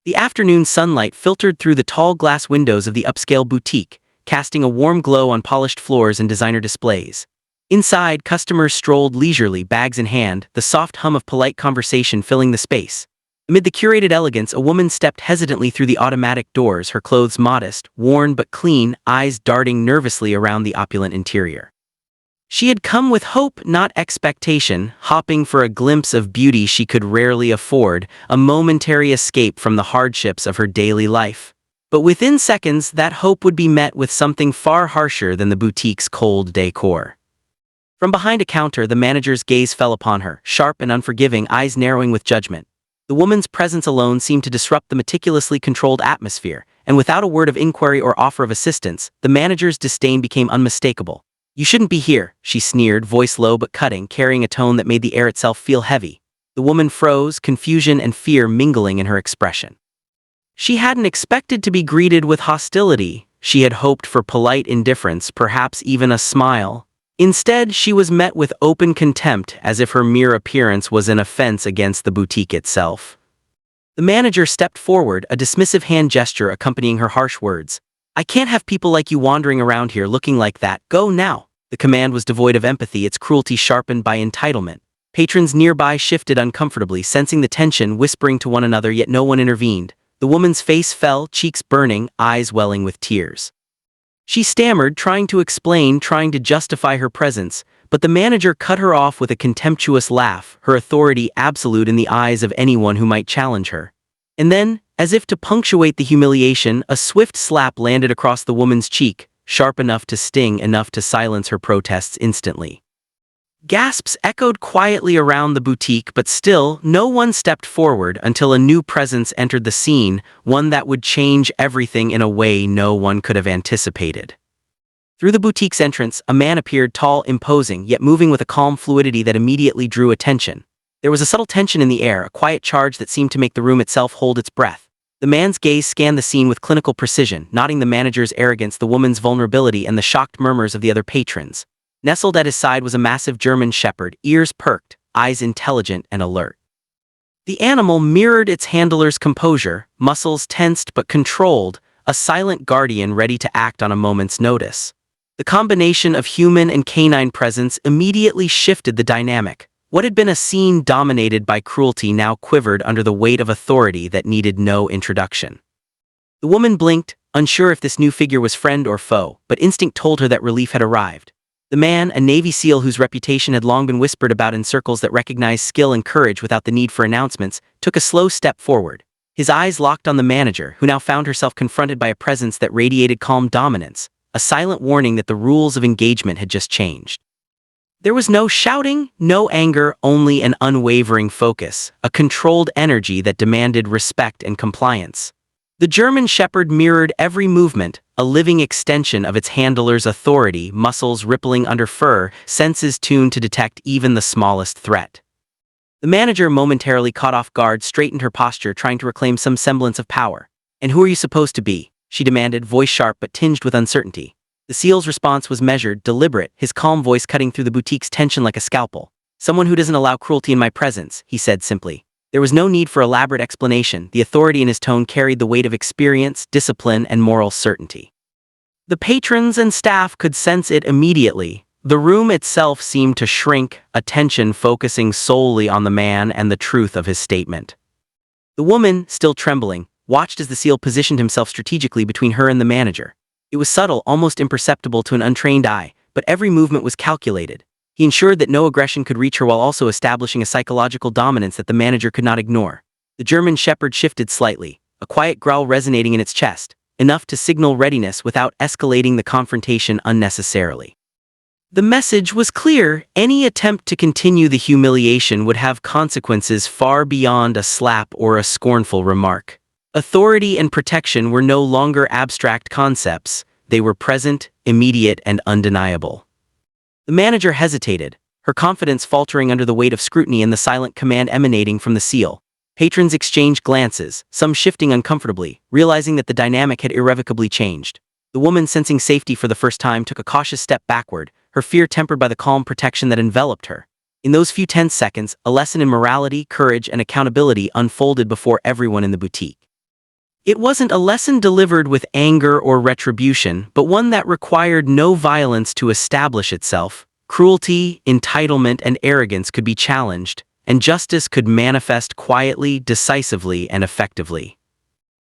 The afternoon sunlight filtered through the tall glass windows of the upscale boutique, casting a warm glow on polished floors and designer displays. Inside, customers strolled leisurely, bags in hand, the soft hum of polite conversation filling the space. Amid the curated elegance, a woman stepped hesitantly through the automatic doors, her clothes modest, worn but clean, eyes darting nervously around the opulent interior. She had come with hope, not expectation, hoping for a glimpse of beauty she could rarely afford, a momentary escape from the hardships of her daily life. But within seconds, that hope would be met with something far harsher than the boutique's cold decor. From behind a counter, the manager's gaze fell upon her, sharp and unforgiving, eyes narrowing with judgment. The woman's presence alone seemed to disrupt the meticulously controlled atmosphere, and without a word of inquiry or offer of assistance, the manager's disdain became unmistakable. "You shouldn't be here," she sneered, voice low but cutting, carrying a tone that made the air itself feel heavy. The woman froze, confusion and fear mingling in her expression. She hadn't expected to be greeted with hostility. She had hoped for polite indifference, perhaps even a smile. Instead, she was met with open contempt, as if her mere appearance was an offense against the boutique itself. The manager stepped forward, a dismissive hand gesture accompanying her harsh words. "I can't have people like you wandering around here looking like that. Go now." The command was devoid of empathy, its cruelty sharpened by entitlement. Patrons nearby shifted uncomfortably, sensing the tension, whispering to one another, yet no one intervened. The woman's face fell, cheeks burning, eyes welling with tears. She stammered, trying to explain, trying to justify her presence, but the manager cut her off with a contemptuous laugh, her authority absolute in the eyes of anyone who might challenge her. And then, as if to punctuate the humiliation, a swift slap landed across the woman's cheek, sharp enough to sting, enough to silence her protests instantly. Gasps echoed quietly around the boutique, but still, no one stepped forward until a new presence entered the scene, one that would change everything in a way no one could have anticipated. Through the boutique's entrance, a man appeared, tall, imposing, yet moving with a calm fluidity that immediately drew attention. There was a subtle tension in the air, a quiet charge that seemed to make the room itself hold its breath. The man's gaze scanned the scene with clinical precision, noting the manager's arrogance, the woman's vulnerability, and the shocked murmurs of the other patrons. Nestled at his side was a massive German shepherd, ears perked, eyes intelligent and alert. The animal mirrored its handler's composure, muscles tensed but controlled, a silent guardian ready to act on a moment's notice. The combination of human and canine presence immediately shifted the dynamic. What had been a scene dominated by cruelty now quivered under the weight of authority that needed no introduction. The woman blinked, unsure if this new figure was friend or foe, but instinct told her that relief had arrived. The man, a Navy SEAL whose reputation had long been whispered about in circles that recognized skill and courage without the need for announcements, took a slow step forward. His eyes locked on the manager, who now found herself confronted by a presence that radiated calm dominance, a silent warning that the rules of engagement had just changed. There was no shouting, no anger, only an unwavering focus, a controlled energy that demanded respect and compliance. The German shepherd mirrored every movement, a living extension of its handler's authority, muscles rippling under fur, senses tuned to detect even the smallest threat. The manager, momentarily caught off guard, straightened her posture, trying to reclaim some semblance of power. "And who are you supposed to be?" she demanded, voice sharp but tinged with uncertainty. The SEAL's response was measured, deliberate, his calm voice cutting through the boutique's tension like a scalpel. "Someone who doesn't allow cruelty in my presence," he said simply. There was no need for elaborate explanation. The authority in his tone carried the weight of experience, discipline, and moral certainty. The patrons and staff could sense it immediately. The room itself seemed to shrink, attention focusing solely on the man and the truth of his statement. The woman, still trembling, watched as the SEAL positioned himself strategically between her and the manager. It was subtle, almost imperceptible to an untrained eye, but every movement was calculated. He ensured that no aggression could reach her while also establishing a psychological dominance that the manager could not ignore. The German shepherd shifted slightly, a quiet growl resonating in its chest, enough to signal readiness without escalating the confrontation unnecessarily. The message was clear: any attempt to continue the humiliation would have consequences far beyond a slap or a scornful remark. Authority and protection were no longer abstract concepts, they were present, immediate, and undeniable. The manager hesitated, her confidence faltering under the weight of scrutiny and the silent command emanating from the SEAL. Patrons exchanged glances, some shifting uncomfortably, realizing that the dynamic had irrevocably changed. The woman, sensing safety for the first time, took a cautious step backward, her fear tempered by the calm protection that enveloped her. In those few tense seconds, a lesson in morality, courage, and accountability unfolded before everyone in the boutique. It wasn't a lesson delivered with anger or retribution, but one that required no violence to establish itself. Cruelty, entitlement, and arrogance could be challenged, and justice could manifest quietly, decisively, and effectively.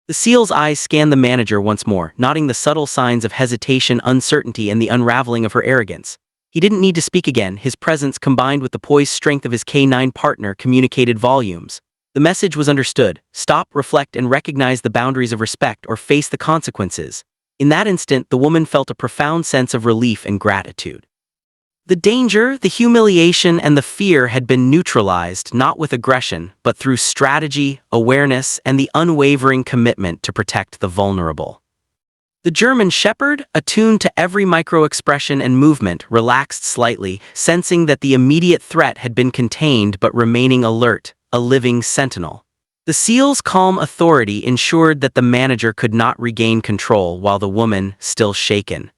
The SEAL's eyes scanned the manager once more, noting the subtle signs of hesitation, uncertainty, and the unraveling of her arrogance. He didn't need to speak again. His presence, combined with the poised strength of his K9 partner, communicated volumes. The message was understood: stop, reflect, and recognize the boundaries of respect or face the consequences. In that instant, the woman felt a profound sense of relief and gratitude. The danger, the humiliation, and the fear had been neutralized not with aggression, but through strategy, awareness, and the unwavering commitment to protect the vulnerable. The German Shepherd, attuned to every micro-expression and movement, relaxed slightly, sensing that the immediate threat had been contained but remaining alert, a living sentinel. The SEAL's calm authority ensured that the manager could not regain control while the woman, still shaken,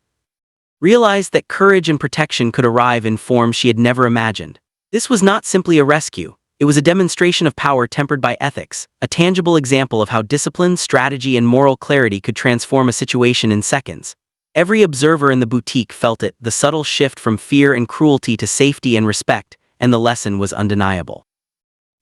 realized that courage and protection could arrive in forms she had never imagined. This was not simply a rescue. It was a demonstration of power tempered by ethics, a tangible example of how discipline, strategy, and moral clarity could transform a situation in seconds. Every observer in the boutique felt it, the subtle shift from fear and cruelty to safety and respect, and the lesson was undeniable.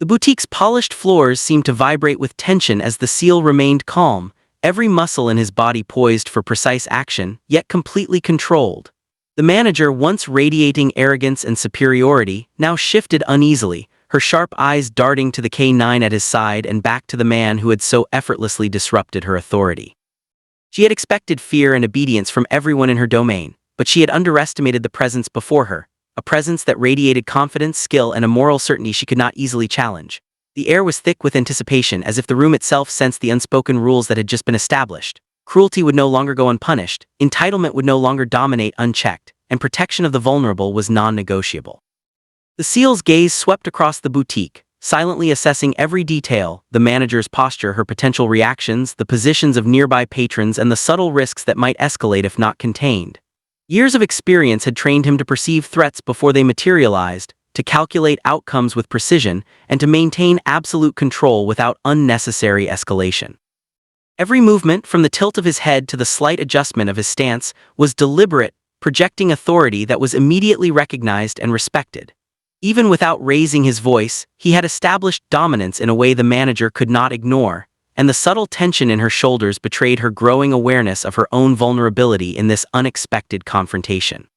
The boutique's polished floors seemed to vibrate with tension as the SEAL remained calm, every muscle in his body poised for precise action, yet completely controlled. The manager, once radiating arrogance and superiority, now shifted uneasily, her sharp eyes darting to the K9 at his side and back to the man who had so effortlessly disrupted her authority. She had expected fear and obedience from everyone in her domain, but she had underestimated the presence before her, a presence that radiated confidence, skill, and a moral certainty she could not easily challenge. The air was thick with anticipation, as if the room itself sensed the unspoken rules that had just been established. Cruelty would no longer go unpunished, entitlement would no longer dominate unchecked, and protection of the vulnerable was non-negotiable. The SEAL's gaze swept across the boutique, silently assessing every detail: the manager's posture, her potential reactions, the positions of nearby patrons, and the subtle risks that might escalate if not contained. Years of experience had trained him to perceive threats before they materialized, to calculate outcomes with precision, and to maintain absolute control without unnecessary escalation. Every movement, from the tilt of his head to the slight adjustment of his stance, was deliberate, projecting authority that was immediately recognized and respected. Even without raising his voice, he had established dominance in a way the manager could not ignore, and the subtle tension in her shoulders betrayed her growing awareness of her own vulnerability in this unexpected confrontation.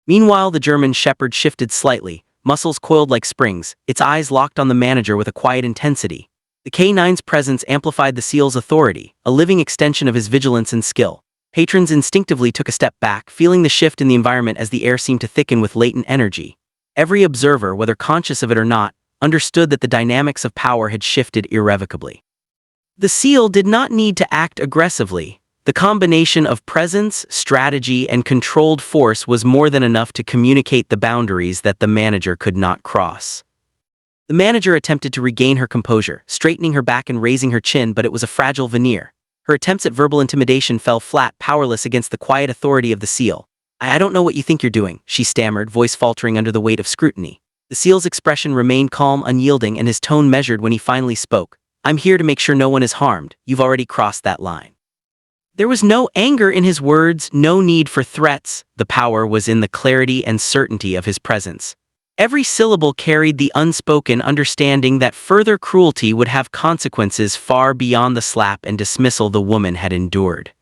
Meanwhile, the German Shepherd shifted slightly, muscles coiled like springs, its eyes locked on the manager with a quiet intensity. The K9's presence amplified the SEAL's authority, a living extension of his vigilance and skill. Patrons instinctively took a step back, feeling the shift in the environment as the air seemed to thicken with latent energy. Every observer, whether conscious of it or not, understood that the dynamics of power had shifted irrevocably. The SEAL did not need to act aggressively. The combination of presence, strategy, and controlled force was more than enough to communicate the boundaries that the manager could not cross. The manager attempted to regain her composure, straightening her back and raising her chin, but it was a fragile veneer. Her attempts at verbal intimidation fell flat, powerless against the quiet authority of the SEAL. I don't know what you think you're doing," she stammered, voice faltering under the weight of scrutiny. The SEAL's expression remained calm, unyielding, and his tone measured when he finally spoke. "I'm here to make sure no one is harmed. You've already crossed that line." There was no anger in his words, no need for threats. The power was in the clarity and certainty of his presence. Every syllable carried the unspoken understanding that further cruelty would have consequences far beyond the slap and dismissal the woman had endured.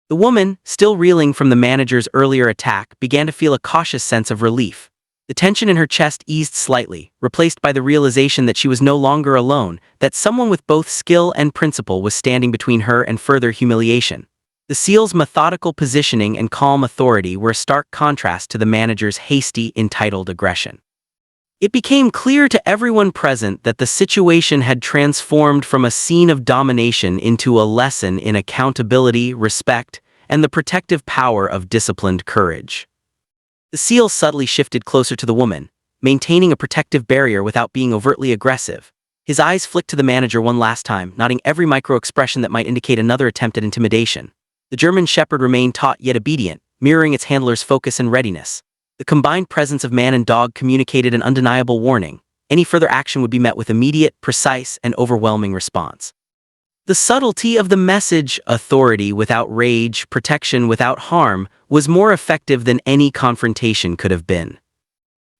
The woman, still reeling from the manager's earlier attack, began to feel a cautious sense of relief. The tension in her chest eased slightly, replaced by the realization that she was no longer alone, that someone with both skill and principle was standing between her and further humiliation. The SEAL's methodical positioning and calm authority were a stark contrast to the manager's hasty, entitled aggression. It became clear to everyone present that the situation had transformed from a scene of domination into a lesson in accountability, respect, and the protective power of disciplined courage. The SEAL subtly shifted closer to the woman, maintaining a protective barrier without being overtly aggressive. His eyes flicked to the manager one last time, noting every micro-expression that might indicate another attempt at intimidation. The German Shepherd remained taut yet obedient, mirroring its handler's focus and readiness. The combined presence of man and dog communicated an undeniable warning. Any further action would be met with immediate, precise, and overwhelming response. The subtlety of the message, authority without rage, protection without harm, was more effective than any confrontation could have been.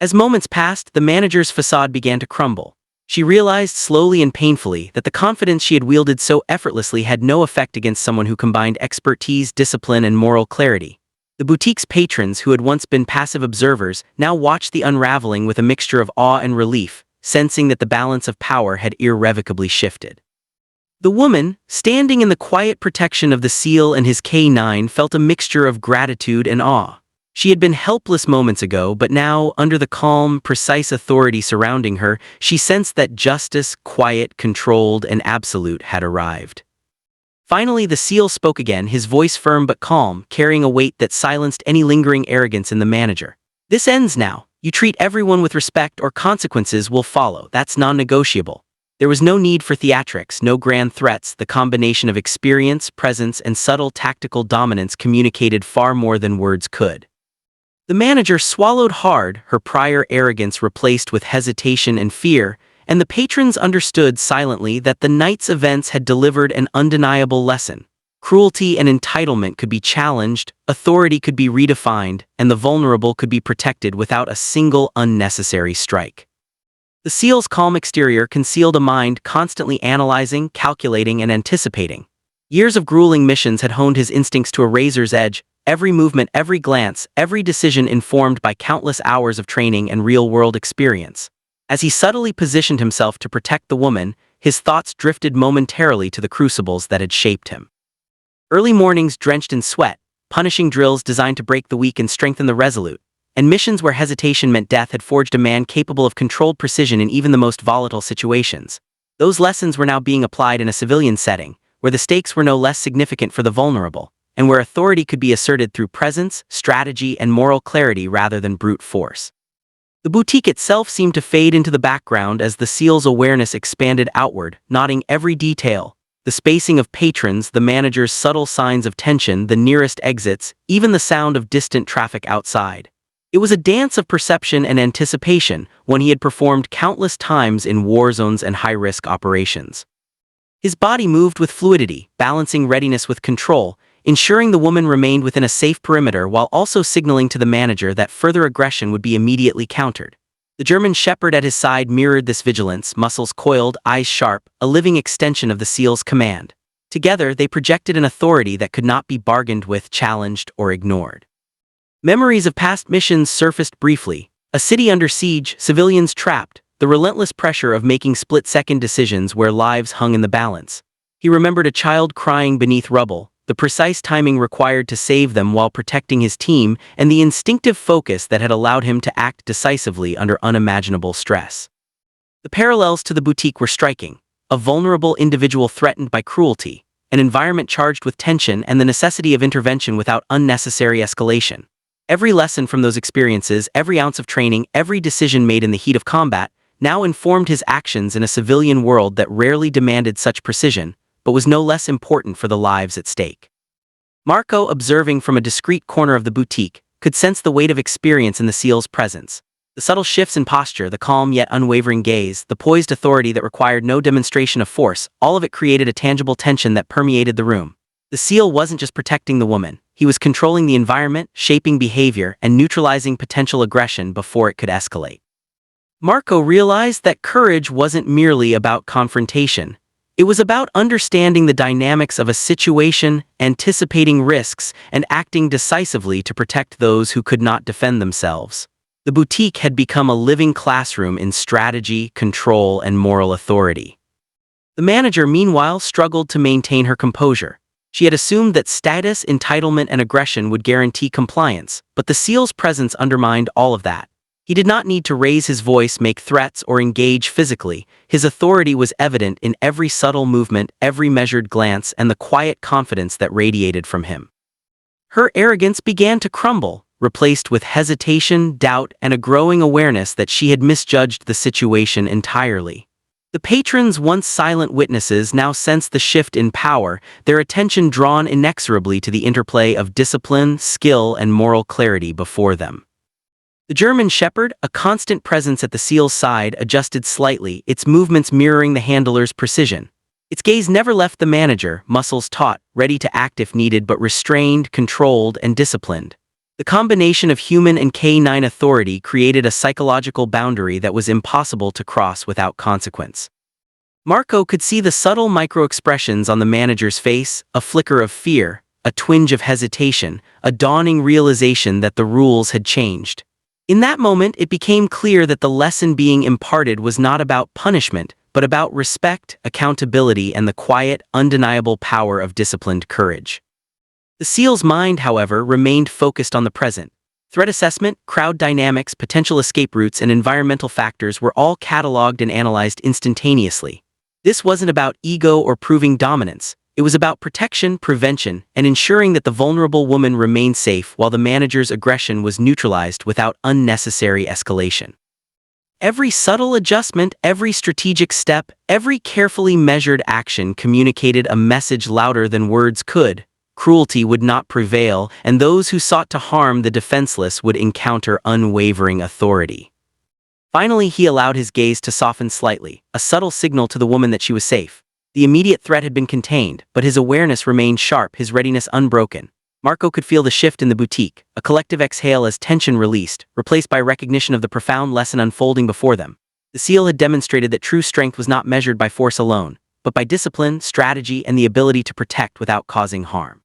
As moments passed, the manager's facade began to crumble. She realized slowly and painfully that the confidence she had wielded so effortlessly had no effect against someone who combined expertise, discipline, and moral clarity. The boutique's patrons, who had once been passive observers, now watched the unraveling with a mixture of awe and relief, sensing that the balance of power had irrevocably shifted. The woman, standing in the quiet protection of the seal and his K9, felt a mixture of gratitude and awe. She had been helpless moments ago, but now, under the calm, precise authority surrounding her, she sensed that justice, quiet, controlled, and absolute, had arrived. Finally, the seal spoke again, his voice firm but calm, carrying a weight that silenced any lingering arrogance in the manager. "This ends now. You treat everyone with respect or consequences will follow. That's non-negotiable." There was no need for theatrics, no grand threats. The combination of experience, presence, and subtle tactical dominance communicated far more than words could. The manager swallowed hard, her prior arrogance replaced with hesitation and fear, and the patrons understood silently that the night's events had delivered an undeniable lesson. Cruelty and entitlement could be challenged, authority could be redefined, and the vulnerable could be protected without a single unnecessary strike. The seal's calm exterior concealed a mind constantly analyzing, calculating, and anticipating. Years of grueling missions had honed his instincts to a razor's edge, every movement, every glance, every decision informed by countless hours of training and real-world experience. As he subtly positioned himself to protect the woman, his thoughts drifted momentarily to the crucibles that had shaped him. Early mornings drenched in sweat, punishing drills designed to break the weak and strengthen the resolute, and missions where hesitation meant death had forged a man capable of controlled precision in even the most volatile situations. Those lessons were now being applied in a civilian setting, where the stakes were no less significant for the vulnerable, and where authority could be asserted through presence, strategy, and moral clarity rather than brute force. The boutique itself seemed to fade into the background as the seal's awareness expanded outward, noting every detail: the spacing of patrons, the manager's subtle signs of tension, the nearest exits, even the sound of distant traffic outside. It was a dance of perception and anticipation, one he had performed countless times in war zones and high-risk operations. His body moved with fluidity, balancing readiness with control, ensuring the woman remained within a safe perimeter while also signaling to the manager that further aggression would be immediately countered. The German shepherd at his side mirrored this vigilance, muscles coiled, eyes sharp, a living extension of the seal's command. Together, they projected an authority that could not be bargained with, challenged, or ignored. Memories of past missions surfaced briefly: a city under siege, civilians trapped, the relentless pressure of making split-second decisions where lives hung in the balance. He remembered a child crying beneath rubble, the precise timing required to save them while protecting his team, and the instinctive focus that had allowed him to act decisively under unimaginable stress. The parallels to the boutique were striking: a vulnerable individual threatened by cruelty, an environment charged with tension, and the necessity of intervention without unnecessary escalation. Every lesson from those experiences, every ounce of training, every decision made in the heat of combat, now informed his actions in a civilian world that rarely demanded such precision, but was no less important for the lives at stake. Marco, observing from a discreet corner of the boutique, could sense the weight of experience in the seal's presence. The subtle shifts in posture, the calm yet unwavering gaze, the poised authority that required no demonstration of force, all of it created a tangible tension that permeated the room. The seal wasn't just protecting the woman, he was controlling the environment, shaping behavior, and neutralizing potential aggression before it could escalate. Marco realized that courage wasn't merely about confrontation. It was about understanding the dynamics of a situation, anticipating risks, and acting decisively to protect those who could not defend themselves. The boutique had become a living classroom in strategy, control, and moral authority. The manager, meanwhile, struggled to maintain her composure. She had assumed that status, entitlement, and aggression would guarantee compliance, but the seal's presence undermined all of that. He did not need to raise his voice, make threats, or engage physically. His authority was evident in every subtle movement, every measured glance, and the quiet confidence that radiated from him. Her arrogance began to crumble, replaced with hesitation, doubt, and a growing awareness that she had misjudged the situation entirely. The patrons, once silent witnesses, now sensed the shift in power, their attention drawn inexorably to the interplay of discipline, skill, and moral clarity before them. The German shepherd, a constant presence at the seal's side, adjusted slightly, its movements mirroring the handler's precision. Its gaze never left the manager, muscles taut, ready to act if needed but restrained, controlled, and disciplined. The combination of human and canine authority created a psychological boundary that was impossible to cross without consequence. Marco could see the subtle micro-expressions on the manager's face, a flicker of fear, a twinge of hesitation, a dawning realization that the rules had changed. In that moment, it became clear that the lesson being imparted was not about punishment, but about respect, accountability, and the quiet, undeniable power of disciplined courage. The SEAL's mind, however, remained focused on the present. Threat assessment, crowd dynamics, potential escape routes, and environmental factors were all cataloged and analyzed instantaneously. This wasn't about ego or proving dominance. It was about protection, prevention, and ensuring that the vulnerable woman remained safe while the manager's aggression was neutralized without unnecessary escalation. Every subtle adjustment, every strategic step, every carefully measured action communicated a message louder than words could. Cruelty would not prevail, and those who sought to harm the defenseless would encounter unwavering authority. Finally, he allowed his gaze to soften slightly, a subtle signal to the woman that she was safe. The immediate threat had been contained, but his awareness remained sharp, his readiness unbroken. Marco could feel the shift in the boutique, a collective exhale as tension released, replaced by recognition of the profound lesson unfolding before them. The SEAL had demonstrated that true strength was not measured by force alone, but by discipline, strategy, and the ability to protect without causing harm.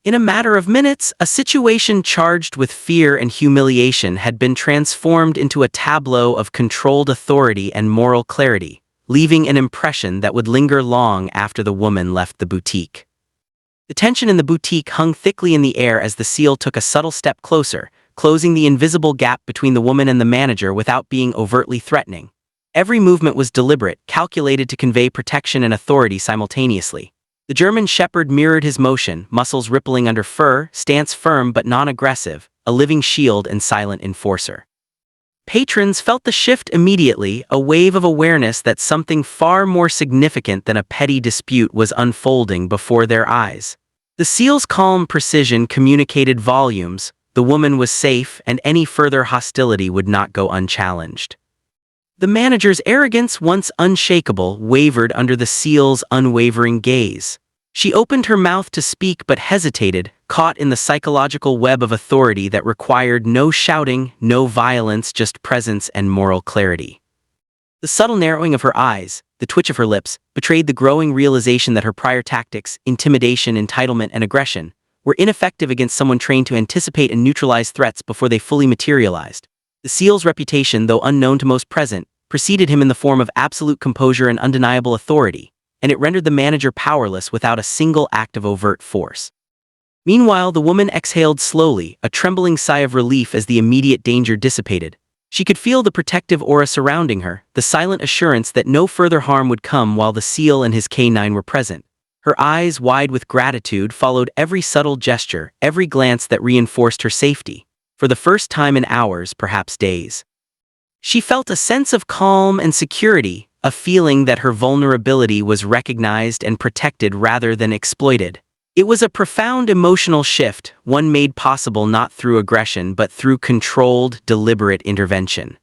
In a matter of minutes, a situation charged with fear and humiliation had been transformed into a tableau of controlled authority and moral clarity, leaving an impression that would linger long after the woman left the boutique. The tension in the boutique hung thickly in the air as the SEAL took a subtle step closer, closing the invisible gap between the woman and the manager without being overtly threatening. Every movement was deliberate, calculated to convey protection and authority simultaneously. The German Shepherd mirrored his motion, muscles rippling under fur, stance firm but non-aggressive, a living shield and silent enforcer. Patrons felt the shift immediately, a wave of awareness that something far more significant than a petty dispute was unfolding before their eyes. The SEAL's calm precision communicated volumes. The woman was safe, and any further hostility would not go unchallenged. The manager's arrogance, once unshakable, wavered under the SEAL's unwavering gaze. She opened her mouth to speak but hesitated, caught in the psychological web of authority that required no shouting, no violence, just presence and moral clarity. The subtle narrowing of her eyes, the twitch of her lips, betrayed the growing realization that her prior tactics, intimidation, entitlement, and aggression, were ineffective against someone trained to anticipate and neutralize threats before they fully materialized. The SEAL's reputation, though unknown to most present, preceded him in the form of absolute composure and undeniable authority, and it rendered the manager powerless without a single act of overt force. Meanwhile, the woman exhaled slowly, a trembling sigh of relief as the immediate danger dissipated. She could feel the protective aura surrounding her, the silent assurance that no further harm would come while the SEAL and his canine were present. Her eyes, wide with gratitude, followed every subtle gesture, every glance that reinforced her safety. For the first time in hours, perhaps days. She felt a sense of calm and security, a feeling that her vulnerability was recognized and protected rather than exploited. It was a profound emotional shift, one made possible not through aggression but through controlled, deliberate intervention.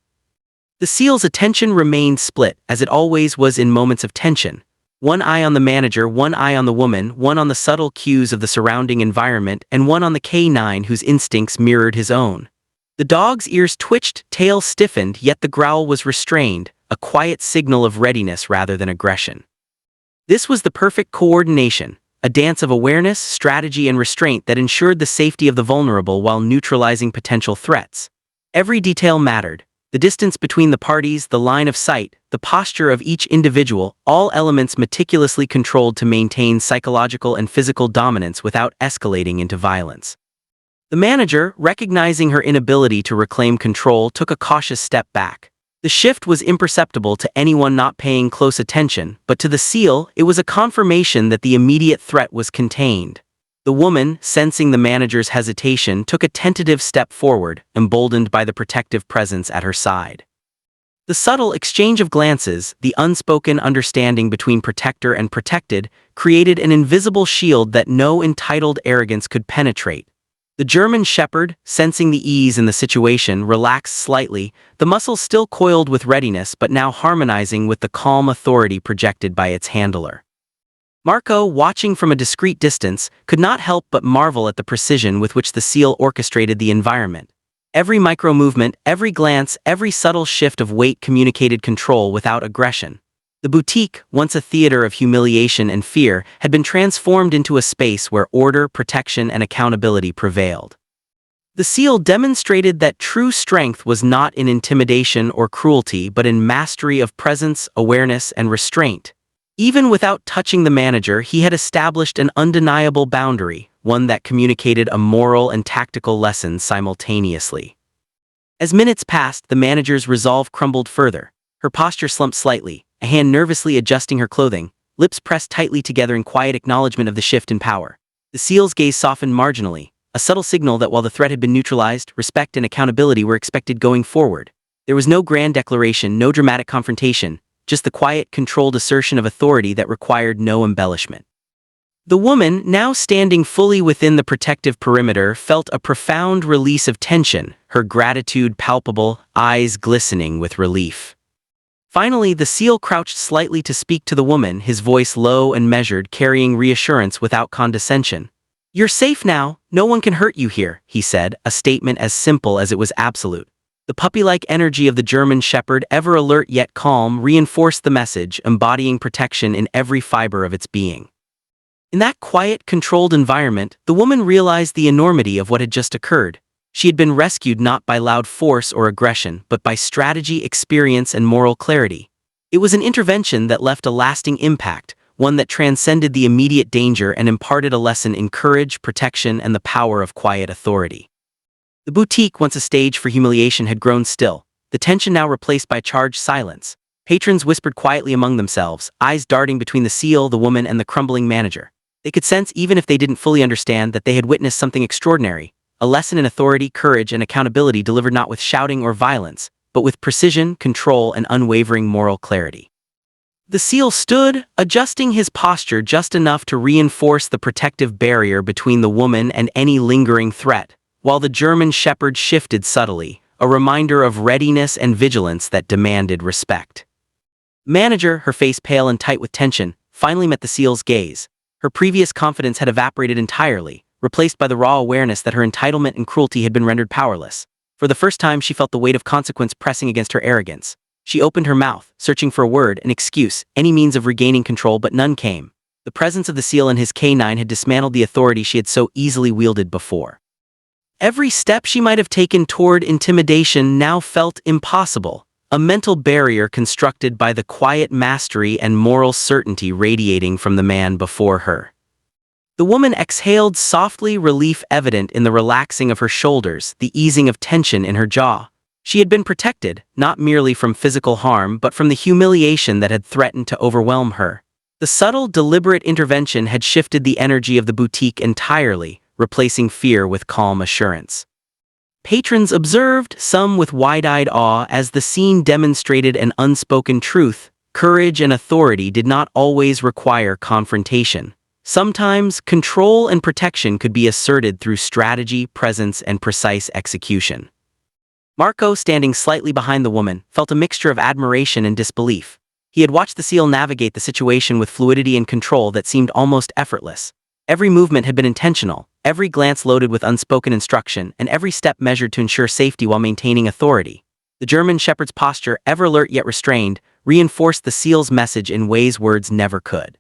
The SEAL's attention remained split, as it always was in moments of tension. One eye on the manager, one eye on the woman, one on the subtle cues of the surrounding environment, and one on the canine whose instincts mirrored his own. The dog's ears twitched, tail stiffened, yet the growl was restrained, a quiet signal of readiness rather than aggression. This was the perfect coordination, a dance of awareness, strategy, and restraint that ensured the safety of the vulnerable while neutralizing potential threats. Every detail mattered. The distance between the parties, the line of sight, the posture of each individual, all elements meticulously controlled to maintain psychological and physical dominance without escalating into violence. The manager, recognizing her inability to reclaim control, took a cautious step back. The shift was imperceptible to anyone not paying close attention, but to the SEAL, it was a confirmation that the immediate threat was contained. The woman, sensing the manager's hesitation, took a tentative step forward, emboldened by the protective presence at her side. The subtle exchange of glances, the unspoken understanding between protector and protected, created an invisible shield that no entitled arrogance could penetrate. The German Shepherd, sensing the ease in the situation, relaxed slightly, the muscles still coiled with readiness but now harmonizing with the calm authority projected by its handler. Marco, watching from a discreet distance, could not help but marvel at the precision with which the seal orchestrated the environment. Every micro-movement, every glance, every subtle shift of weight communicated control without aggression. The boutique, once a theater of humiliation and fear, had been transformed into a space where order, protection, and accountability prevailed. The seal demonstrated that true strength was not in intimidation or cruelty but in mastery of presence, awareness, and restraint. Even without touching the manager, he had established an undeniable boundary, one that communicated a moral and tactical lesson simultaneously. As minutes passed, the manager's resolve crumbled further. Her posture slumped slightly, a hand nervously adjusting her clothing, lips pressed tightly together in quiet acknowledgement of the shift in power. The seal's gaze softened marginally, a subtle signal that while the threat had been neutralized, respect and accountability were expected going forward. There was no grand declaration, no dramatic confrontation, just the quiet, controlled assertion of authority that required no embellishment. The woman, now standing fully within the protective perimeter, felt a profound release of tension, her gratitude palpable, eyes glistening with relief. Finally, the seal crouched slightly to speak to the woman, his voice low and measured, carrying reassurance without condescension. "You're safe now, no one can hurt you here," he said, a statement as simple as it was absolute. The puppy-like energy of the German shepherd, ever alert yet calm, reinforced the message, embodying protection in every fiber of its being. In that quiet, controlled environment, the woman realized the enormity of what had just occurred. She had been rescued not by loud force or aggression, but by strategy, experience, and moral clarity. It was an intervention that left a lasting impact, one that transcended the immediate danger and imparted a lesson in courage, protection, and the power of quiet authority. The boutique, once a stage for humiliation, had grown still, the tension now replaced by charged silence. Patrons whispered quietly among themselves, eyes darting between the seal, the woman, and the crumbling manager. They could sense, even if they didn't fully understand, that they had witnessed something extraordinary, a lesson in authority, courage, and accountability delivered not with shouting or violence, but with precision, control, and unwavering moral clarity. The seal stood, adjusting his posture just enough to reinforce the protective barrier between the woman and any lingering threat, while the German shepherd shifted subtly, a reminder of readiness and vigilance that demanded respect. Manager, her face pale and tight with tension, finally met the seal's gaze. Her previous confidence had evaporated entirely, replaced by the raw awareness that her entitlement and cruelty had been rendered powerless. For the first time, she felt the weight of consequence pressing against her arrogance. She opened her mouth, searching for a word, an excuse, any means of regaining control, but none came. The presence of the seal and his canine had dismantled the authority she had so easily wielded before. Every step she might have taken toward intimidation now felt impossible, a mental barrier constructed by the quiet mastery and moral certainty radiating from the man before her. The woman exhaled softly, relief evident in the relaxing of her shoulders, the easing of tension in her jaw. She had been protected, not merely from physical harm but from the humiliation that had threatened to overwhelm her. The subtle, deliberate intervention had shifted the energy of the boutique entirely, replacing fear with calm assurance. Patrons observed, some with wide-eyed awe, as the scene demonstrated an unspoken truth. Courage and authority did not always require confrontation. Sometimes, control and protection could be asserted through strategy, presence, and precise execution. Marco, standing slightly behind the woman, felt a mixture of admiration and disbelief. He had watched the seal navigate the situation with fluidity and control that seemed almost effortless. Every movement had been intentional, every glance loaded with unspoken instruction, and every step measured to ensure safety while maintaining authority. The German shepherd's posture, ever alert yet restrained, reinforced the seal's message in ways words never could.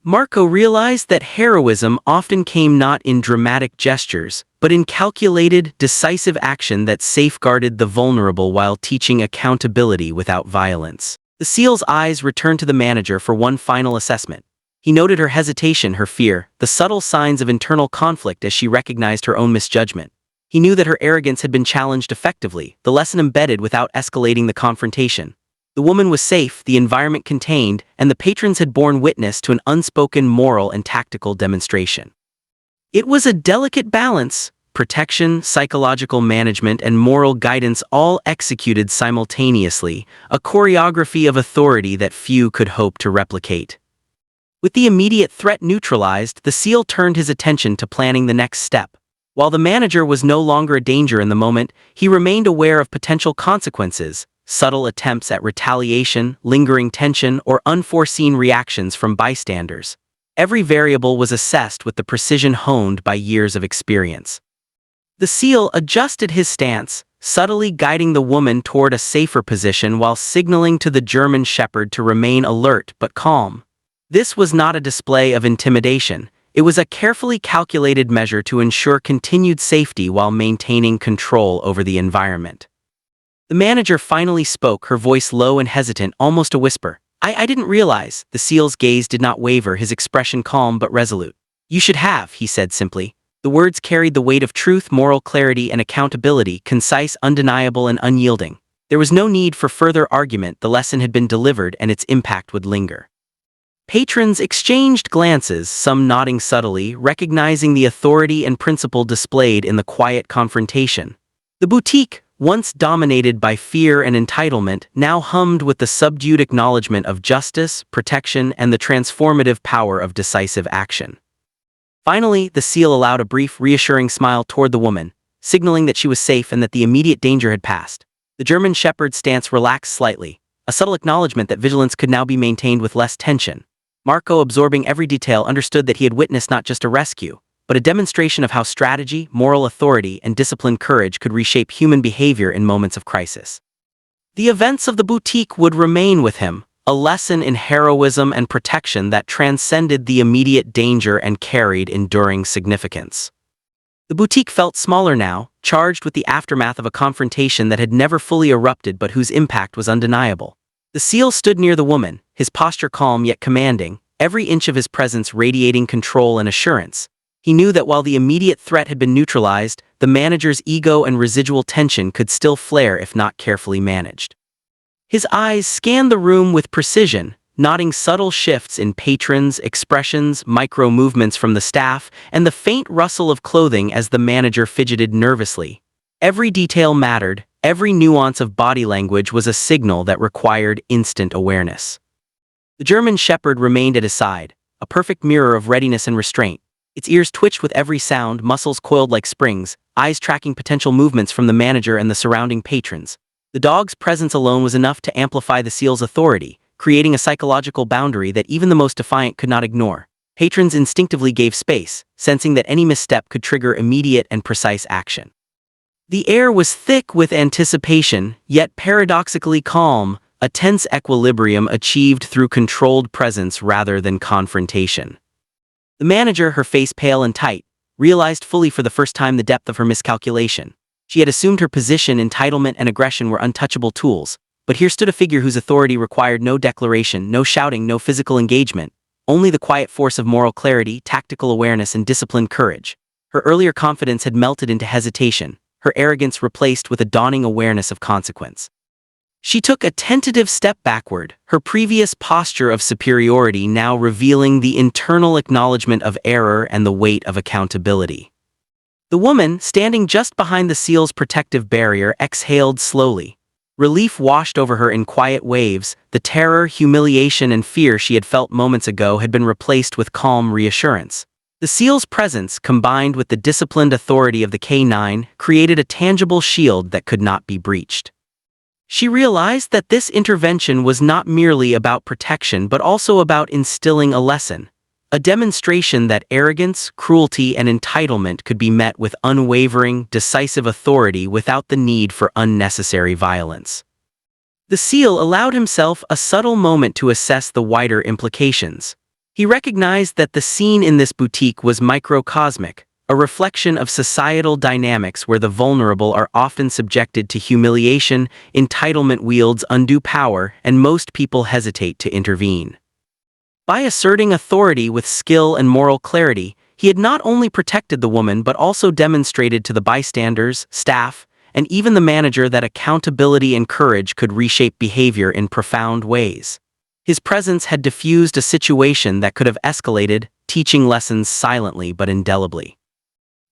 Marco realized that heroism often came not in dramatic gestures, but in calculated, decisive action that safeguarded the vulnerable while teaching accountability without violence. The seal's eyes returned to the manager for one final assessment. He noted her hesitation, her fear, the subtle signs of internal conflict as she recognized her own misjudgment. He knew that her arrogance had been challenged effectively, the lesson embedded without escalating the confrontation. The woman was safe, the environment contained, and the patrons had borne witness to an unspoken moral and tactical demonstration. It was a delicate balance, protection, psychological management, and moral guidance all executed simultaneously, a choreography of authority that few could hope to replicate. With the immediate threat neutralized, the seal turned his attention to planning the next step. While the manager was no longer a danger in the moment, he remained aware of potential consequences, subtle attempts at retaliation, lingering tension, or unforeseen reactions from bystanders. Every variable was assessed with the precision honed by years of experience. The seal adjusted his stance, subtly guiding the woman toward a safer position while signaling to the German shepherd to remain alert but calm. This was not a display of intimidation. It was a carefully calculated measure to ensure continued safety while maintaining control over the environment. The manager finally spoke, her voice low and hesitant, almost a whisper. I didn't realize." The seal's gaze did not waver, his expression calm but resolute. "You should have," he said simply. The words carried the weight of truth, moral clarity, and accountability, concise, undeniable, and unyielding. There was no need for further argument. The lesson had been delivered and its impact would linger. Patrons exchanged glances, some nodding subtly, recognizing the authority and principle displayed in the quiet confrontation. The boutique, once dominated by fear and entitlement, now hummed with the subdued acknowledgement of justice, protection, and the transformative power of decisive action. Finally, the seal allowed a brief, reassuring smile toward the woman, signaling that she was safe and that the immediate danger had passed. The German shepherd's stance relaxed slightly, a subtle acknowledgement that vigilance could now be maintained with less tension. Marco, absorbing every detail, understood that he had witnessed not just a rescue, but a demonstration of how strategy, moral authority, and disciplined courage could reshape human behavior in moments of crisis. The events of the boutique would remain with him, a lesson in heroism and protection that transcended the immediate danger and carried enduring significance. The boutique felt smaller now, charged with the aftermath of a confrontation that had never fully erupted but whose impact was undeniable. The seal stood near the woman, his posture calm yet commanding, every inch of his presence radiating control and assurance. He knew that while the immediate threat had been neutralized, the manager's ego and residual tension could still flare if not carefully managed. His eyes scanned the room with precision, noting subtle shifts in patrons' expressions, micro-movements from the staff, and the faint rustle of clothing as the manager fidgeted nervously. Every detail mattered, every nuance of body language was a signal that required instant awareness. The German shepherd remained at his side, a perfect mirror of readiness and restraint. Its ears twitched with every sound, muscles coiled like springs, eyes tracking potential movements from the manager and the surrounding patrons. The dog's presence alone was enough to amplify the seal's authority, creating a psychological boundary that even the most defiant could not ignore. Patrons instinctively gave space, sensing that any misstep could trigger immediate and precise action. The air was thick with anticipation, yet paradoxically calm, a tense equilibrium achieved through controlled presence rather than confrontation. The manager, her face pale and tight, realized fully for the first time the depth of her miscalculation. She had assumed her position, entitlement, and aggression were untouchable tools, but here stood a figure whose authority required no declaration, no shouting, no physical engagement, only the quiet force of moral clarity, tactical awareness, and disciplined courage. Her earlier confidence had melted into hesitation, her arrogance replaced with a dawning awareness of consequence. She took a tentative step backward, her previous posture of superiority now revealing the internal acknowledgement of error and the weight of accountability. The woman, standing just behind the seal's protective barrier, exhaled slowly. Relief washed over her in quiet waves. The terror, humiliation, and fear she had felt moments ago had been replaced with calm reassurance. The seal's presence, combined with the disciplined authority of the K9, created a tangible shield that could not be breached. She realized that this intervention was not merely about protection but also about instilling a lesson, a demonstration that arrogance, cruelty, and entitlement could be met with unwavering, decisive authority without the need for unnecessary violence. The seal allowed himself a subtle moment to assess the wider implications. He recognized that the scene in this boutique was microcosmic, a reflection of societal dynamics where the vulnerable are often subjected to humiliation, entitlement wields undue power, and most people hesitate to intervene. By asserting authority with skill and moral clarity, he had not only protected the woman but also demonstrated to the bystanders, staff, and even the manager that accountability and courage could reshape behavior in profound ways. His presence had diffused a situation that could have escalated, teaching lessons silently but indelibly.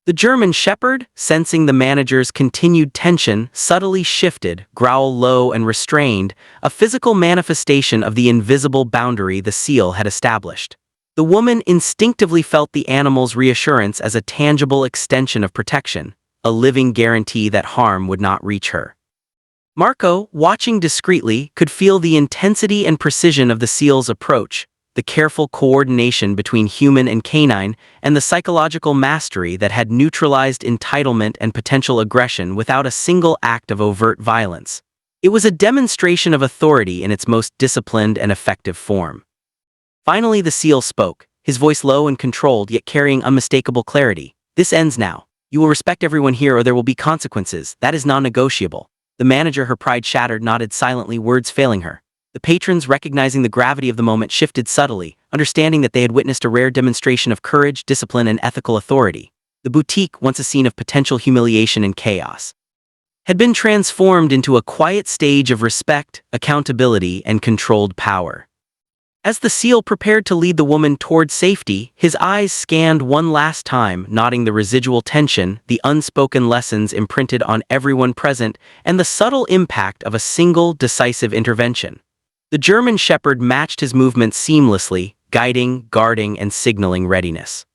The German shepherd, sensing the manager's continued tension, subtly shifted, growl low and restrained, a physical manifestation of the invisible boundary the seal had established. The woman instinctively felt the animal's reassurance as a tangible extension of protection, a living guarantee that harm would not reach her. Marco, watching discreetly, could feel the intensity and precision of the seal's approach, the careful coordination between human and canine, and the psychological mastery that had neutralized entitlement and potential aggression without a single act of overt violence. It was a demonstration of authority in its most disciplined and effective form. Finally, the seal spoke, his voice low and controlled yet carrying unmistakable clarity. "This ends now. You will respect everyone here or there will be consequences. That is non-negotiable." The manager, her pride shattered, nodded silently, words failing her. The patrons, recognizing the gravity of the moment, shifted subtly, understanding that they had witnessed a rare demonstration of courage, discipline, and ethical authority. The boutique, once a scene of potential humiliation and chaos, had been transformed into a quiet stage of respect, accountability, and controlled power. As the seal prepared to lead the woman toward safety, his eyes scanned one last time, noting the residual tension, the unspoken lessons imprinted on everyone present, and the subtle impact of a single, decisive intervention. The German Shepherd matched his movements seamlessly, guiding, guarding, and signaling readiness.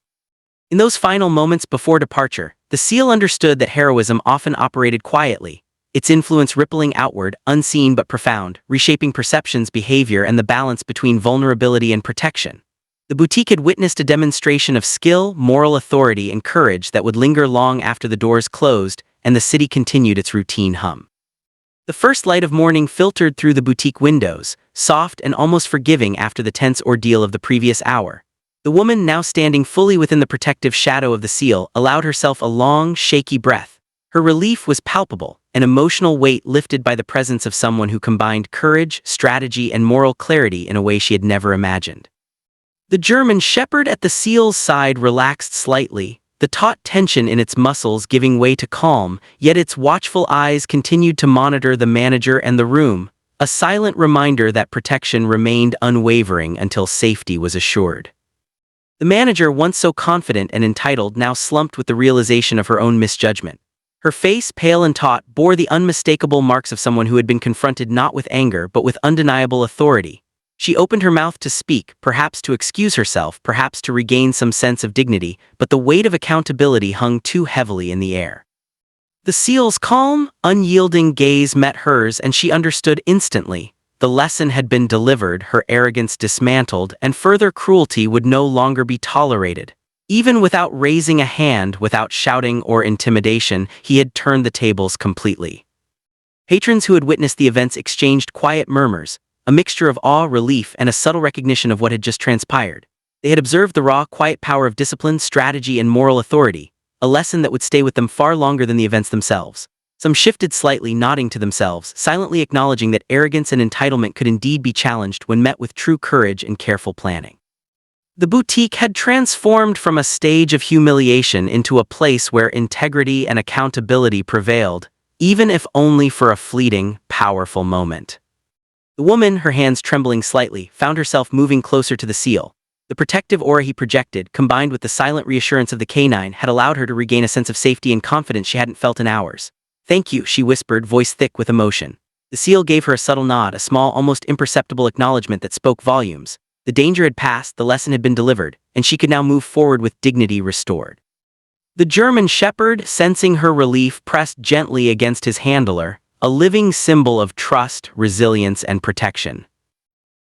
In those final moments before departure, the seal understood that heroism often operated quietly, its influence rippling outward, unseen but profound, reshaping perceptions, behavior, and the balance between vulnerability and protection. The boutique had witnessed a demonstration of skill, moral authority, and courage that would linger long after the doors closed and the city continued its routine hum. The first light of morning filtered through the boutique windows, soft and almost forgiving after the tense ordeal of the previous hour. The woman, now standing fully within the protective shadow of the seal, allowed herself a long, shaky breath. Her relief was palpable, an emotional weight lifted by the presence of someone who combined courage, strategy, and moral clarity in a way she had never imagined. The German Shepherd at the seal's side relaxed slightly, the taut tension in its muscles giving way to calm, yet its watchful eyes continued to monitor the manager and the room, a silent reminder that protection remained unwavering until safety was assured. The manager, once so confident and entitled, now slumped with the realization of her own misjudgment. Her face, pale and taut, bore the unmistakable marks of someone who had been confronted not with anger but with undeniable authority. She opened her mouth to speak, perhaps to excuse herself, perhaps to regain some sense of dignity, but the weight of accountability hung too heavily in the air. The seal's calm, unyielding gaze met hers, and she understood instantly. The lesson had been delivered, her arrogance dismantled, and further cruelty would no longer be tolerated. Even without raising a hand, without shouting or intimidation, he had turned the tables completely. Patrons who had witnessed the events exchanged quiet murmurs, a mixture of awe, relief, and a subtle recognition of what had just transpired. They had observed the raw, quiet power of discipline, strategy, and moral authority, a lesson that would stay with them far longer than the events themselves. Some shifted slightly, nodding to themselves, silently acknowledging that arrogance and entitlement could indeed be challenged when met with true courage and careful planning. The boutique had transformed from a stage of humiliation into a place where integrity and accountability prevailed, even if only for a fleeting, powerful moment. The woman, her hands trembling slightly, found herself moving closer to the seal. The protective aura he projected, combined with the silent reassurance of the canine, had allowed her to regain a sense of safety and confidence she hadn't felt in hours. "Thank you," she whispered, voice thick with emotion. The seal gave her a subtle nod, a small, almost imperceptible acknowledgement that spoke volumes. The danger had passed, the lesson had been delivered, and she could now move forward with dignity restored. The German Shepherd, sensing her relief, pressed gently against his handler, a living symbol of trust, resilience, and protection.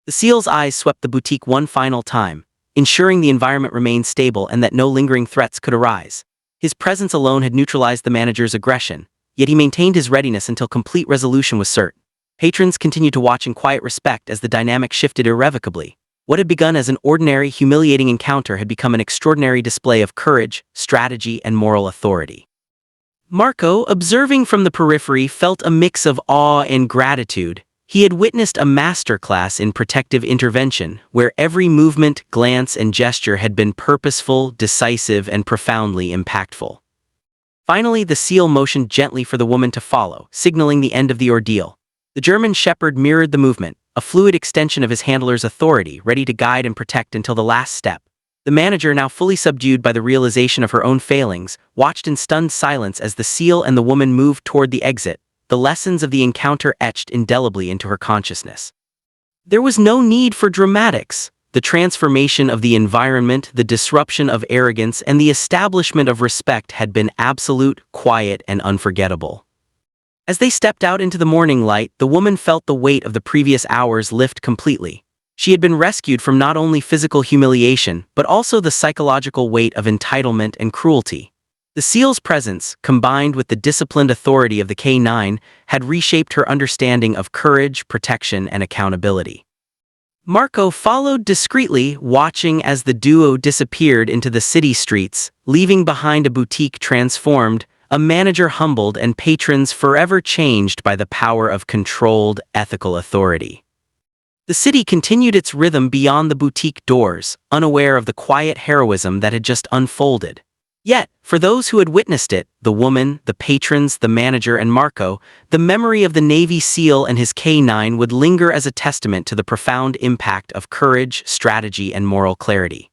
The seal's eyes swept the boutique one final time, ensuring the environment remained stable and that no lingering threats could arise. His presence alone had neutralized the manager's aggression, yet he maintained his readiness until complete resolution was certain. Patrons continued to watch in quiet respect as the dynamic shifted irrevocably. What had begun as an ordinary, humiliating encounter had become an extraordinary display of courage, strategy, and moral authority. Marco, observing from the periphery, felt a mix of awe and gratitude. He had witnessed a masterclass in protective intervention, where every movement, glance, and gesture had been purposeful, decisive, and profoundly impactful. Finally, the seal motioned gently for the woman to follow, signaling the end of the ordeal. The German Shepherd mirrored the movement, a fluid extension of his handler's authority, ready to guide and protect until the last step. The manager, now fully subdued by the realization of her own failings, watched in stunned silence as the seal and the woman moved toward the exit, the lessons of the encounter etched indelibly into her consciousness. There was no need for dramatics. The transformation of the environment, the disruption of arrogance, and the establishment of respect had been absolute, quiet, and unforgettable. As they stepped out into the morning light, the woman felt the weight of the previous hours lift completely. She had been rescued from not only physical humiliation, but also the psychological weight of entitlement and cruelty. The SEAL's presence, combined with the disciplined authority of the K-9, had reshaped her understanding of courage, protection, and accountability. Marco followed discreetly, watching as the duo disappeared into the city streets, leaving behind a boutique transformed, a manager humbled, and patrons forever changed by the power of controlled, ethical authority. The city continued its rhythm beyond the boutique doors, unaware of the quiet heroism that had just unfolded. Yet, for those who had witnessed it, the woman, the patrons, the manager, and Marco, the memory of the Navy SEAL and his K-9 would linger as a testament to the profound impact of courage, strategy, and moral clarity.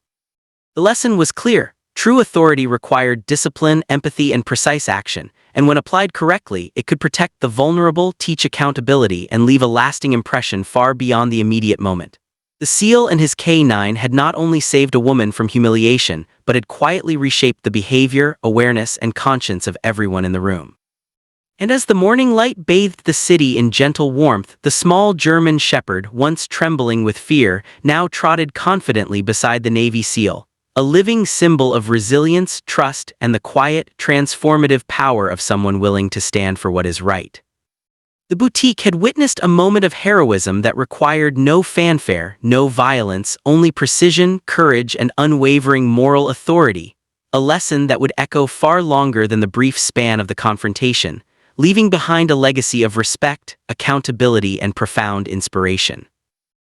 The lesson was clear. True authority required discipline, empathy, and precise action, and when applied correctly, it could protect the vulnerable, teach accountability, and leave a lasting impression far beyond the immediate moment. The SEAL and his K-9 had not only saved a woman from humiliation, but had quietly reshaped the behavior, awareness, and conscience of everyone in the room. And as the morning light bathed the city in gentle warmth, the small German shepherd, once trembling with fear, now trotted confidently beside the Navy SEAL, a living symbol of resilience, trust, and the quiet, transformative power of someone willing to stand for what is right. The boutique had witnessed a moment of heroism that required no fanfare, no violence, only precision, courage, and unwavering moral authority, a lesson that would echo far longer than the brief span of the confrontation, leaving behind a legacy of respect, accountability, and profound inspiration.